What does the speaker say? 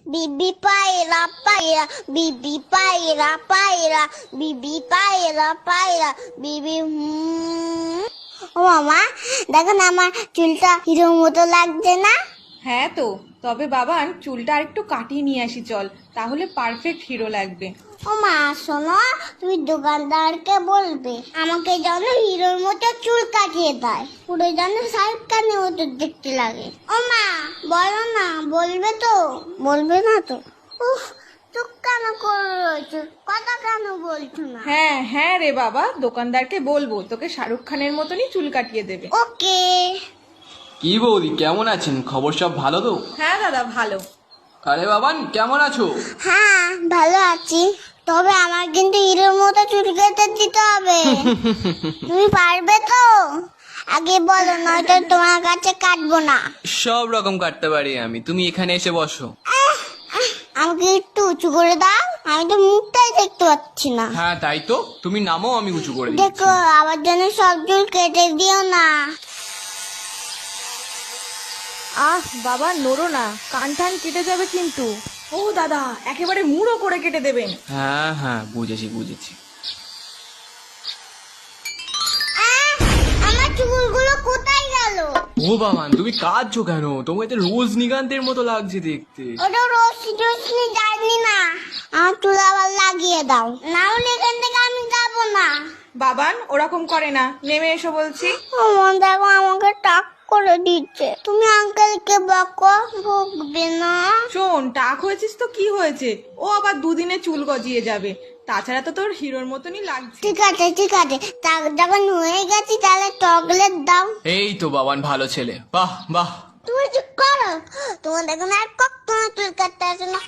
Bibi paira paira, bibi paira paira, bibi paira paira, bibi ও মামা দেখো না আমার চুলটা হিরোর মতো লাগছে না? হ্যাঁ তো, তবে বাবান চুলটা আরেকটু কাটিয়ে নিয়ে আসি চল, তাহলে পারফেক্ট হিরো লাগবে। ও মা শোনো, তুমি দোকানদারকে বলবে আমাকে যেন হিরোর মতো চুল কাটিয়ে দেয়, পুরো যেন শাহরুখ খানের মতো দেখতে লাগে। ও মা বলো না, বলবে তো? বলবে না তো? উফ, চুপ কেন করে রয়েছো, কথা কেন বলছো না? হ্যাঁ হ্যাঁ রে বাবা, দোকানদারকে বলবো তোকে শাহরুখ খানের মতনই চুল কাটিয়ে দেবে। ওকে। কি বৌদি, কেমন আছেন? খবর সব ভালো তো? হ্যাঁ দাদা ভালো। আরে বাবান, কেমন আছো? হ্যাঁ ভালো আছি, তবে আমার কিন্তু হিরোর মতো চুল কেটে দিতে হবে। তুমি পারবে তো? আগে বলো, নয়তো তোমার কাছে কাটবো না। সব রকম কাটতে পারি আমি, তুমি এখানে এসে বসো। আমাকে একটু উঁচু করে দাও, আমি তো মুখটাই দেখতে পাচ্ছি না। হ্যাঁ তাই তো, তুমি নামও, আমি উঁচু করে দিচ্ছি। দেখো আমার জন্য সব চুল কেটে দিও না। আহ বাবা নড়ো না, কান টান কেটে যাবে কিন্তু। ও দাদা, একেবারে মুড়ো করে কেটে দেবেন। হ্যাঁ হ্যাঁ, বুঝেছি বুঝেছি। আমার চুলগুলো কোথায় গেল? ও বাবান, তুমি কাঁদছো কেন? তোমাকে তো রজনীকান্তের মতো লাগছে দেখতে। ওটা রশ্মি যায়নি না, আমার চুল আবার লাগিয়ে দাও, না হলে এখান থেকে আমি যাবো না। বাবান ওরকম করে না, নেমে এসো বলছি। আমার দেখো আমাকে টাক করে দিচ্ছে, তুমি আঙ্কেলকে বকো, ভুগবে না। শোন, টাক হয়েছিস তো কি হয়েছে, ও আবার দুদিনে চুল গজিয়ে যাবে, তাছাড়া তো তোর হিরোর মতনই লাগছে। ঠিক আছে ঠিক আছে, যখন হয়ে গেছি তাহলে চকলেট দাও। এই তো বাবান, ভালো ছেলে, বাহ বাহ। তুমি চুপ করো, তোমার দেখো না আর কখনো চুল কাটতে আসে না।